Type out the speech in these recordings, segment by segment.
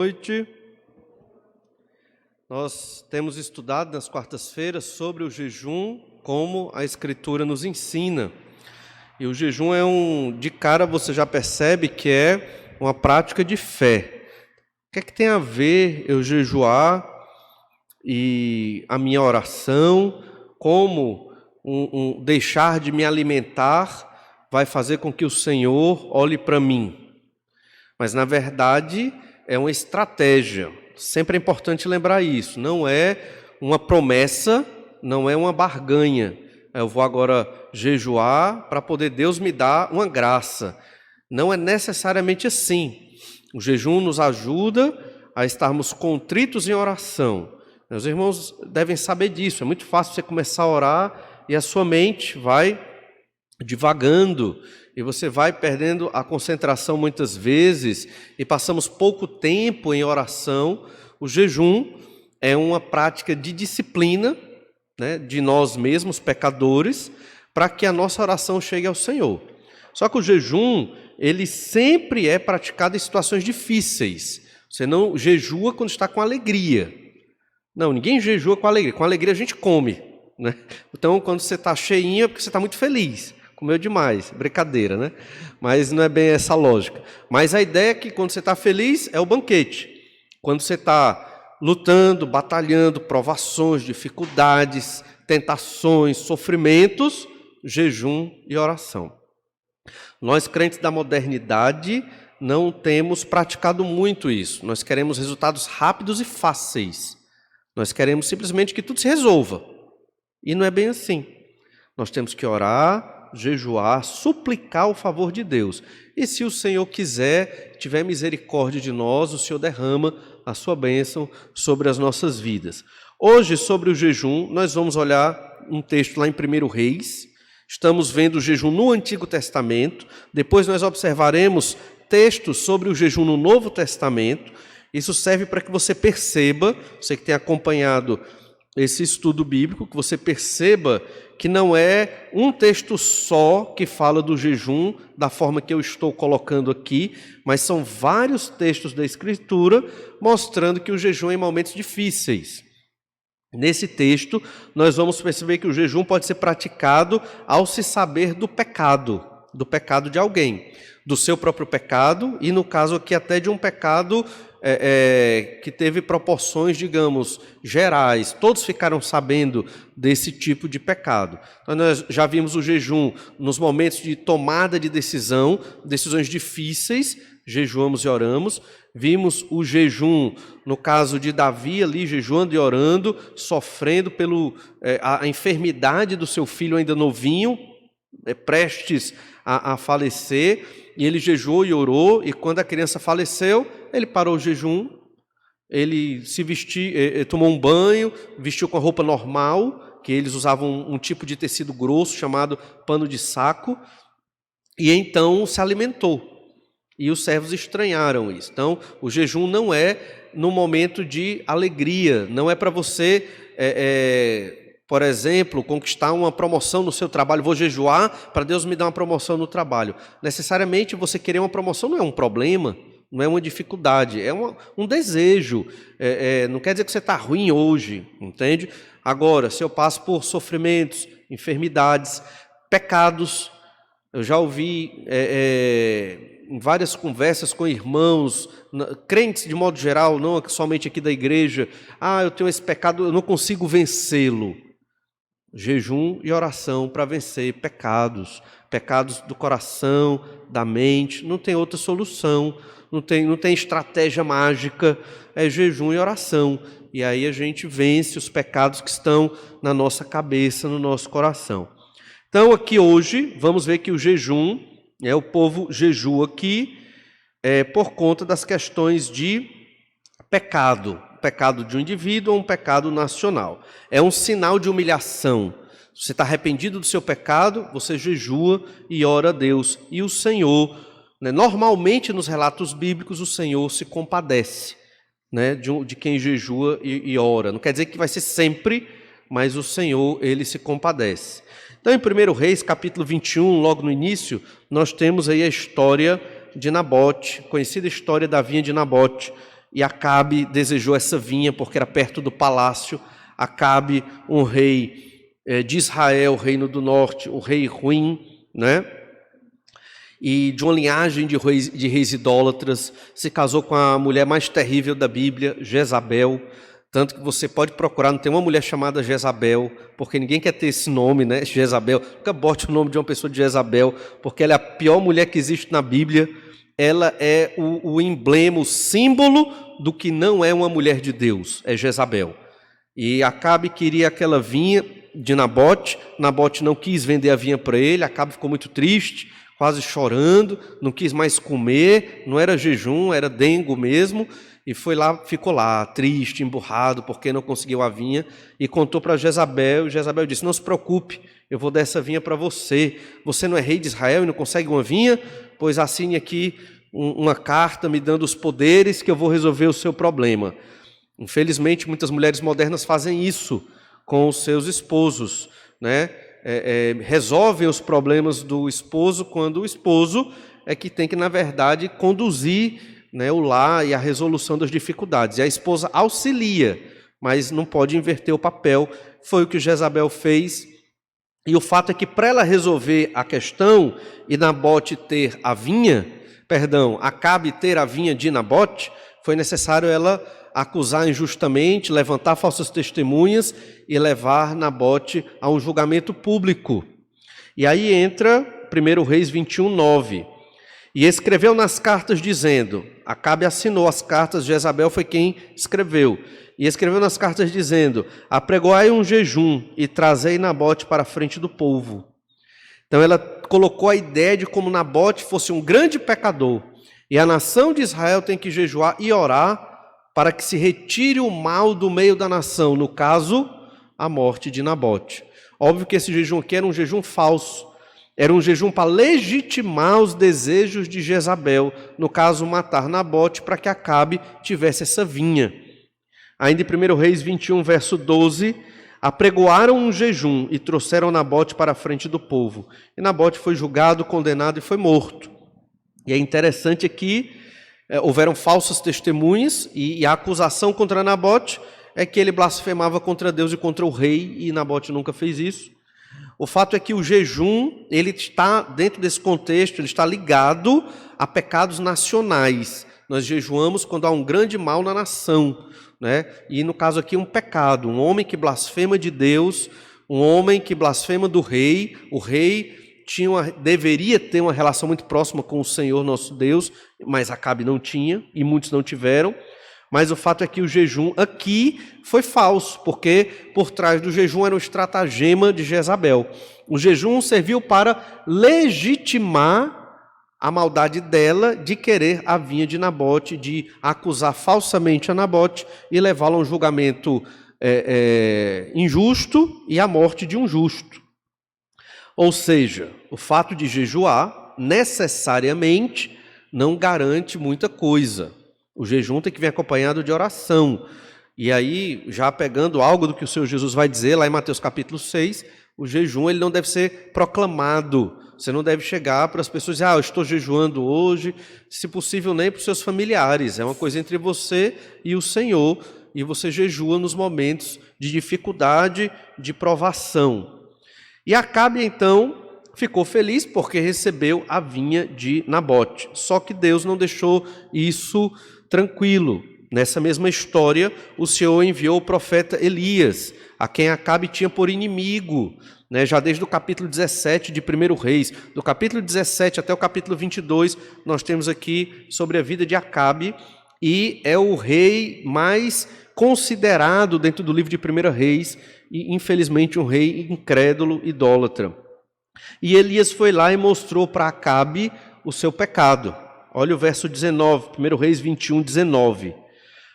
Noite. Nós temos estudado nas quartas-feiras sobre o jejum, como a Escritura nos ensina. E o jejum de cara você já percebe que é uma prática de fé. O que é que tem a ver eu jejuar e a minha oração, como deixar de me alimentar vai fazer com que o Senhor olhe para mim? Mas, na verdade, é uma estratégia. Sempre é importante lembrar isso. Não é uma promessa, não é uma barganha. Eu vou agora jejuar para poder Deus me dar uma graça. Não é necessariamente assim. O jejum nos ajuda a estarmos contritos em oração. Meus irmãos devem saber disso. É muito fácil você começar a orar e a sua mente vai divagando. E você vai perdendo a concentração muitas vezes e passamos pouco tempo em oração. O jejum é uma prática de disciplina, né, de nós mesmos, pecadores, para que a nossa oração chegue ao Senhor. Só que o jejum, ele sempre é praticado em situações difíceis. Você não jejua quando está com alegria. Não, ninguém jejua com alegria. Com alegria a gente come, né? Então, quando você está cheinho é porque você está muito feliz. Comeu demais, brincadeira, né? Mas não é bem essa lógica. Mas a ideia é que quando você está feliz, é o banquete. Quando você está lutando, batalhando, provações, dificuldades, tentações, sofrimentos, jejum e oração. Nós, crentes da modernidade, não temos praticado muito isso. Nós queremos resultados rápidos e fáceis. Nós queremos simplesmente que tudo se resolva. E não é bem assim. Nós temos que orar, jejuar, suplicar o favor de Deus. E se o Senhor quiser, tiver misericórdia de nós, o Senhor derrama a sua bênção sobre as nossas vidas. Hoje, sobre o jejum, nós vamos olhar um texto lá em 1 Reis. Estamos vendo o jejum no Antigo Testamento. Depois nós observaremos textos sobre o jejum no Novo Testamento. Isso serve para que você perceba, você que tem acompanhado esse estudo bíblico, que você perceba que não é um texto só que fala do jejum da forma que eu estou colocando aqui, mas são vários textos da Escritura mostrando que o jejum é em momentos difíceis. Nesse texto, nós vamos perceber que o jejum pode ser praticado ao se saber do pecado de alguém, do seu próprio pecado e, no caso aqui, até de um pecado que teve proporções, digamos, gerais. Todos ficaram sabendo desse tipo de pecado. Então, nós já vimos o jejum nos momentos de tomada de decisão, decisões difíceis, jejuamos e oramos. Vimos o jejum, no caso de Davi, ali jejuando e orando, sofrendo a enfermidade do seu filho ainda novinho, prestes a falecer, e ele jejuou e orou, e quando a criança faleceu, ele parou o jejum, ele se vestiu, tomou um banho, vestiu com a roupa normal, que eles usavam um tipo de tecido grosso chamado pano de saco, e então se alimentou. E os servos estranharam isso. Então, o jejum não é no momento de alegria, não é para você, por exemplo, conquistar uma promoção no seu trabalho. Vou jejuar para Deus me dar uma promoção no trabalho. Necessariamente você querer uma promoção não é um problema, não é uma dificuldade, é um desejo. Não quer dizer que você está ruim hoje, entende? Agora, se eu passo por sofrimentos, enfermidades, pecados, eu já ouvi em várias conversas com irmãos, crentes de modo geral, não somente aqui da igreja, eu tenho esse pecado, eu não consigo vencê-lo. Jejum e oração para vencer pecados do coração, da mente, não tem outra solução, não tem estratégia mágica, é jejum e oração. E aí a gente vence os pecados que estão na nossa cabeça, no nosso coração. Então aqui hoje, vamos ver que o jejum, o povo jejua aqui por conta das questões de pecado de um indivíduo ou um pecado nacional. É um sinal de humilhação. Se você está arrependido do seu pecado, você jejua e ora a Deus. E o Senhor, normalmente nos relatos bíblicos, o Senhor se compadece, de quem jejua e ora. Não quer dizer que vai ser sempre, mas o Senhor, ele se compadece. Então, em 1 Reis, capítulo 21, logo no início, nós temos aí a história de Nabote, conhecida história da vinha de Nabote. e Acabe desejou essa vinha porque era perto do palácio. Acabe, um rei de Israel, reino do norte, o rei ruim, né? E de uma linhagem de reis idólatras, se casou com a mulher mais terrível da Bíblia, Jezabel. Tanto que você pode procurar, não tem uma mulher chamada Jezabel, porque ninguém quer ter esse nome, né? Jezabel. Nunca bote o nome de uma pessoa de Jezabel, porque ela é a pior mulher que existe na Bíblia. Ela é o emblema, o símbolo do que não é uma mulher de Deus, é Jezabel. E Acabe queria aquela vinha de Nabote. Nabote não quis vender a vinha para ele. Acabe ficou muito triste, quase chorando, não quis mais comer, não era jejum, era dengo mesmo. E foi lá, ficou lá, triste, emburrado, porque não conseguiu a vinha, e contou para Jezabel. E Jezabel disse: não se preocupe, eu vou dar essa vinha para você. Você não é rei de Israel e não consegue uma vinha? Pois assine aqui uma carta me dando os poderes que eu vou resolver o seu problema. Infelizmente, muitas mulheres modernas fazem isso com os seus esposos, né? Resolvem os problemas do esposo quando o esposo é que tem que, na verdade, conduzir, né, o lar e a resolução das dificuldades. E a esposa auxilia, mas não pode inverter o papel. Foi o que Jezabel fez. E o fato é que, para ela resolver a questão e Nabote ter a vinha, Acabe ter a vinha de Nabote, foi necessário ela acusar injustamente, levantar falsas testemunhas e levar Nabote a um julgamento público. E aí entra 1 Reis 21:9. E escreveu nas cartas dizendo, Acabe assinou as cartas, Jezabel foi quem escreveu. E escreveu nas cartas dizendo: apregoai um jejum e trazei Nabote para a frente do povo. Então ela colocou a ideia de como Nabote fosse um grande pecador. E a nação de Israel tem que jejuar e orar para que se retire o mal do meio da nação, no caso, a morte de Nabote. Óbvio que esse jejum aqui era um jejum falso, era um jejum para legitimar os desejos de Jezabel, no caso, matar Nabote para que Acabe tivesse essa vinha. Ainda em 1 Reis 21, verso 12, apregoaram um jejum e trouxeram Nabote para a frente do povo. E Nabote foi julgado, condenado e foi morto. E é interessante aqui, houveram falsas testemunhas e a acusação contra Nabote é que ele blasfemava contra Deus e contra o rei, e Nabote nunca fez isso. O fato é que o jejum, ele está dentro desse contexto, ele está ligado a pecados nacionais. Nós jejuamos quando há um grande mal na nação, né? E no caso aqui um pecado, um homem que blasfema de Deus, um homem que blasfema do rei. O rei deveria ter uma relação muito próxima com o Senhor nosso Deus, mas Acabe não tinha e muitos não tiveram. Mas o fato é que o jejum aqui foi falso, porque por trás do jejum era um estratagema de Jezabel. O jejum serviu para legitimar a maldade dela de querer a vinha de Nabote, de acusar falsamente a Nabote e levá-lo a um julgamento injusto e à morte de um justo. Ou seja, o fato de jejuar necessariamente não garante muita coisa. O jejum tem que vir acompanhado de oração. E aí, já pegando algo do que o Senhor Jesus vai dizer lá em Mateus capítulo 6, o jejum ele não deve ser proclamado. Você não deve chegar para as pessoas e dizer: eu estou jejuando hoje, se possível nem para os seus familiares. É uma coisa entre você e o Senhor, e você jejua nos momentos de dificuldade, de provação. E Acabe, então, ficou feliz porque recebeu a vinha de Nabote. Só que Deus não deixou isso tranquilo. Nessa mesma história, o Senhor enviou o profeta Elias, a quem Acabe tinha por inimigo, né? Já desde o capítulo 17 de 1 Reis. Do capítulo 17 até o capítulo 22, nós temos aqui sobre a vida de Acabe, e é o rei mais considerado dentro do livro de 1 Reis, e infelizmente um rei incrédulo, idólatra. E Elias foi lá e mostrou para Acabe o seu pecado. Olha o verso 19, 1 Reis 21, 19.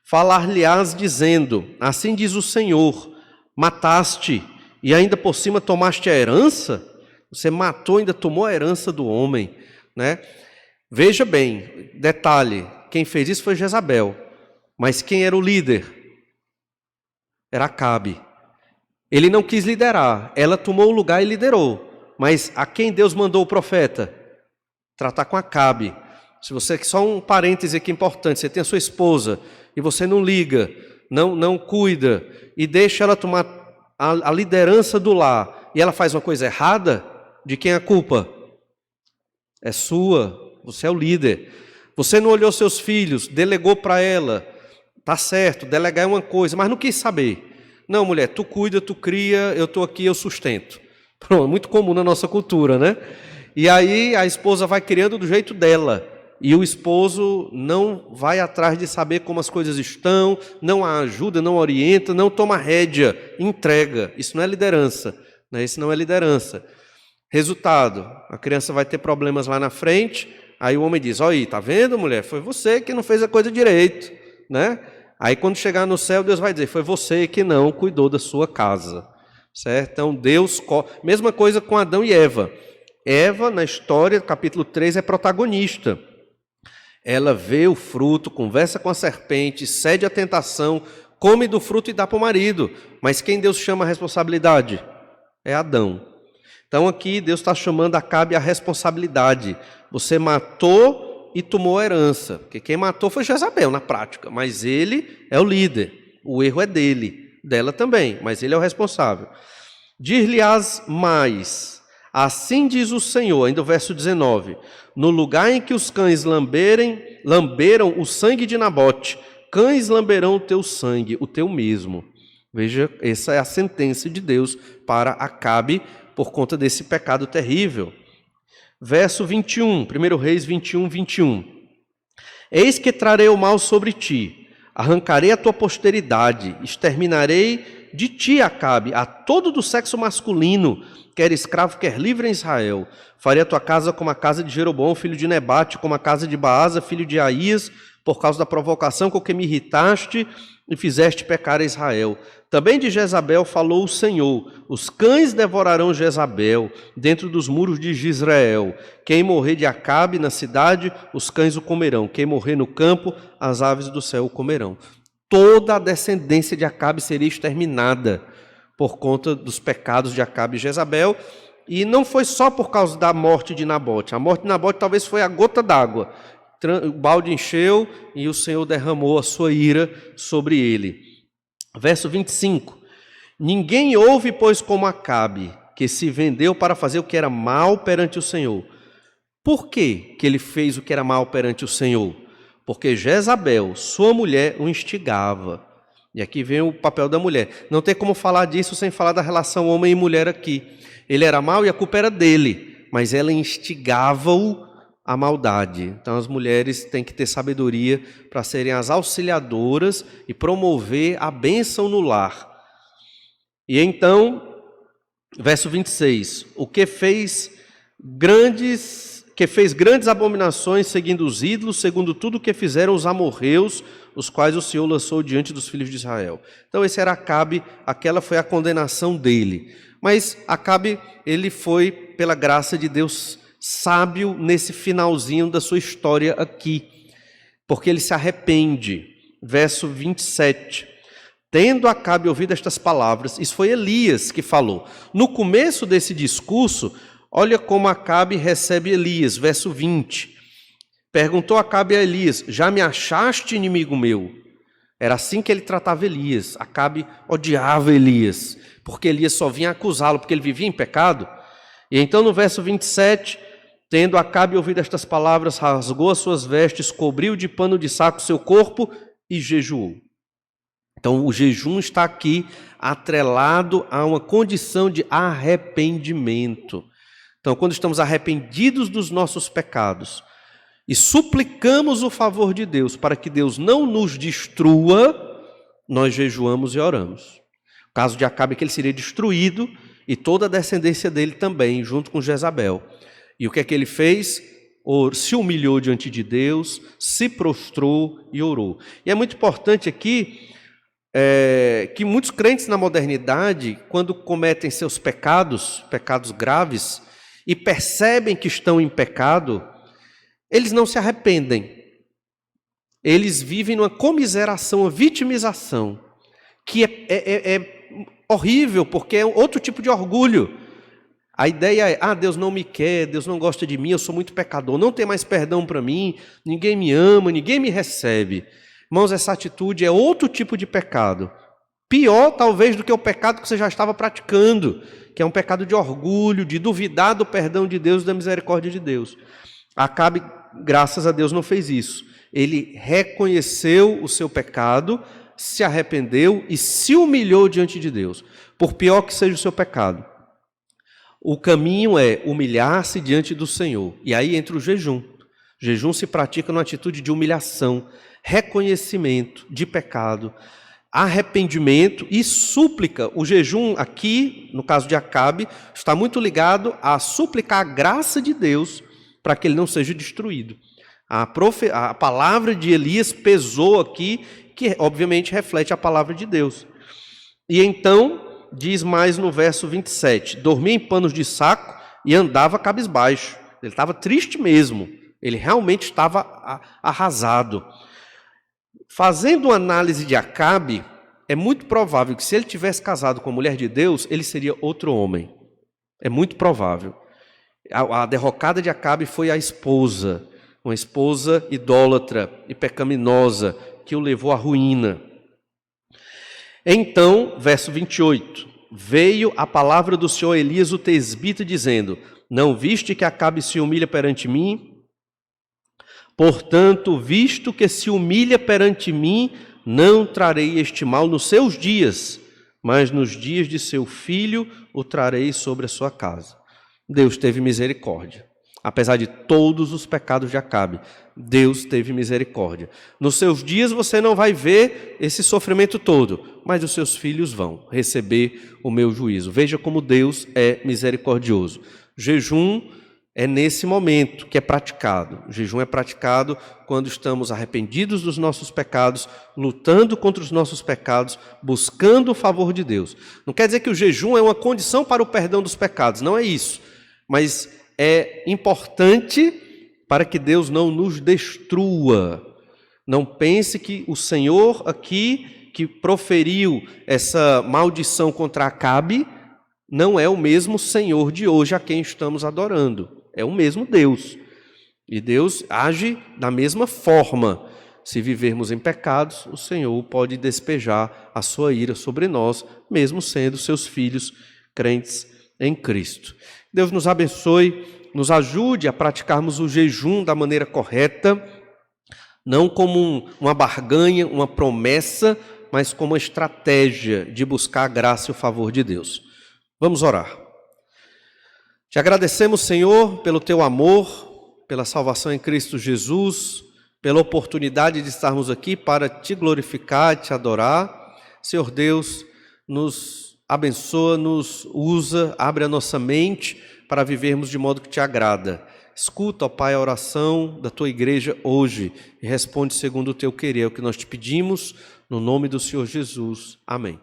Falar-lhe-ás dizendo: assim diz o Senhor, mataste e ainda por cima tomaste a herança? Você matou e ainda tomou a herança do homem, né? Veja bem, detalhe, quem fez isso foi Jezabel, mas quem era o líder? Era Acabe. Ele não quis liderar, ela tomou o lugar e liderou, mas a quem Deus mandou o profeta? Tratar com Acabe. Se você, só um parêntese aqui importante, você tem a sua esposa e você não liga, não cuida, e deixa ela tomar a liderança do lar, e ela faz uma coisa errada, de quem é a culpa? É sua, você é o líder. Você não olhou seus filhos, delegou para ela, tá certo, delegar é uma coisa, mas não quis saber. Não, mulher, tu cuida, tu cria, eu estou aqui, eu sustento. Pronto, muito comum na nossa cultura, né? E aí a esposa vai criando do jeito dela, e o esposo não vai atrás de saber como as coisas estão, não a ajuda, não orienta, não toma rédea, entrega. Isso não é liderança, né? Isso não é liderança. Resultado, a criança vai ter problemas lá na frente, aí o homem diz, olha aí, tá vendo, mulher? Foi você que não fez a coisa direito, né? Aí quando chegar no céu, Deus vai dizer, foi você que não cuidou da sua casa, certo? Então Deus, mesma coisa com Adão e Eva. Eva, na história, capítulo 3, é protagonista. Ela vê o fruto, conversa com a serpente, cede à tentação, come do fruto e dá para o marido. Mas quem Deus chama a responsabilidade? É Adão. Então aqui Deus está chamando Acabe a responsabilidade. Você matou e tomou a herança, porque quem matou foi Jezabel na prática, mas ele é o líder, o erro é dela também, mas ele é o responsável. Dir-lhe-ás mais, assim diz o Senhor, ainda o verso 19, no lugar em que os cães lamberam o sangue de Nabote, cães lamberão o teu sangue, o teu mesmo. Veja, essa é a sentença de Deus para Acabe por conta desse pecado terrível. Verso 21, 1 Reis 21, 21. Eis que trarei o mal sobre ti, arrancarei a tua posteridade, exterminarei de ti, Acabe, a todo do sexo masculino, quer escravo, quer livre em Israel. Farei a tua casa como a casa de Jeroboão, filho de Nebate, como a casa de Baasa, filho de Aías, por causa da provocação com que me irritaste e fizeste pecar a Israel. Também de Jezabel falou o Senhor, os cães devorarão Jezabel dentro dos muros de Jezreel. Quem morrer de Acabe na cidade, os cães o comerão. Quem morrer no campo, as aves do céu o comerão. Toda a descendência de Acabe seria exterminada por conta dos pecados de Acabe e Jezabel. E não foi só por causa da morte de Nabote. A morte de Nabote talvez foi a gota d'água. O balde encheu e o Senhor derramou a sua ira sobre ele. Verso 25. Ninguém houve, pois, como Acabe, que se vendeu para fazer o que era mal perante o Senhor. Por que ele fez o que era mal perante o Senhor? Porque Jezabel, sua mulher, o instigava. E aqui vem o papel da mulher. Não tem como falar disso sem falar da relação homem e mulher aqui. Ele era mau e a culpa era dele, mas ela instigava-o à maldade. Então as mulheres têm que ter sabedoria para serem as auxiliadoras e promover a bênção no lar. E então, verso 26, o que fez grandes abominações seguindo os ídolos, segundo tudo o que fizeram os amorreus, os quais o Senhor lançou diante dos filhos de Israel. Então esse era Acabe, aquela foi a condenação dele. Mas Acabe, ele foi, pela graça de Deus, sábio nesse finalzinho da sua história aqui, porque ele se arrepende. Verso 27. Tendo Acabe ouvido estas palavras, isso foi Elias que falou. No começo desse discurso, olha como Acabe recebe Elias, verso 20. Perguntou Acabe a Elias, já me achaste, inimigo meu? Era assim que ele tratava Elias. Acabe odiava Elias, porque Elias só vinha acusá-lo, porque ele vivia em pecado. E então no verso 27, tendo Acabe ouvido estas palavras, rasgou as suas vestes, cobriu de pano de saco seu corpo e jejuou. Então o jejum está aqui atrelado a uma condição de arrependimento. Então quando estamos arrependidos dos nossos pecados e suplicamos o favor de Deus para que Deus não nos destrua, nós jejuamos e oramos. O caso de Acabe é que ele seria destruído e toda a descendência dele também, junto com Jezabel. E o que é que ele fez? Se humilhou diante de Deus, se prostrou e orou. E é muito importante aqui que muitos crentes na modernidade, quando cometem seus pecados graves, e percebem que estão em pecado, eles não se arrependem. Eles vivem numa comiseração, uma vitimização, que é horrível, porque é outro tipo de orgulho. A ideia é, Deus não me quer, Deus não gosta de mim, eu sou muito pecador, não tem mais perdão para mim, ninguém me ama, ninguém me recebe. Irmãos, essa atitude é outro tipo de pecado. Pior, talvez, do que o pecado que você já estava praticando, que é um pecado de orgulho, de duvidar do perdão de Deus e da misericórdia de Deus. Acabe, graças a Deus, não fez isso. Ele reconheceu o seu pecado, se arrependeu e se humilhou diante de Deus, por pior que seja o seu pecado. O caminho é humilhar-se diante do Senhor. E aí entra o jejum. O jejum se pratica numa atitude de humilhação, reconhecimento de pecado, arrependimento e súplica. O jejum aqui, no caso de Acabe, está muito ligado a suplicar a graça de Deus para que ele não seja destruído. A palavra de Elias pesou aqui, que obviamente reflete a palavra de Deus. E então, diz mais no verso 27, dormia em panos de saco e andava cabisbaixo. Ele estava triste mesmo, ele realmente estava arrasado. Fazendo uma análise de Acabe, é muito provável que se ele tivesse casado com a mulher de Deus, ele seria outro homem. É muito provável. A derrocada de Acabe foi a esposa, uma esposa idólatra e pecaminosa que o levou à ruína. Então, verso 28, veio a palavra do Senhor Elias o tesbita dizendo, não viste que Acabe se humilha perante mim? Portanto, visto que se humilha perante mim, não trarei este mal nos seus dias, mas nos dias de seu filho o trarei sobre a sua casa. Deus teve misericórdia. Apesar de todos os pecados de Acabe, Deus teve misericórdia. Nos seus dias você não vai ver esse sofrimento todo, mas os seus filhos vão receber o meu juízo. Veja como Deus é misericordioso. Jejum é nesse momento que é praticado. O jejum é praticado quando estamos arrependidos dos nossos pecados, lutando contra os nossos pecados, buscando o favor de Deus. Não quer dizer que o jejum é uma condição para o perdão dos pecados, não é isso. Mas é importante para que Deus não nos destrua. Não pense que o Senhor aqui, que proferiu essa maldição contra Acabe, não é o mesmo Senhor de hoje a quem estamos adorando. É o mesmo Deus. E Deus age da mesma forma. Se vivermos em pecados, o Senhor pode despejar a sua ira sobre nós, mesmo sendo seus filhos crentes em Cristo. Deus nos abençoe, nos ajude a praticarmos o jejum da maneira correta, não como uma barganha, uma promessa, mas como uma estratégia de buscar a graça e o favor de Deus. Vamos orar. Te agradecemos, Senhor, pelo teu amor, pela salvação em Cristo Jesus, pela oportunidade de estarmos aqui para te glorificar, te adorar. Senhor Deus, nos abençoa, nos usa, abre a nossa mente para vivermos de modo que te agrada. Escuta, ó Pai, a oração da tua igreja hoje e responde segundo o teu querer, é o que nós te pedimos, no nome do Senhor Jesus. Amém.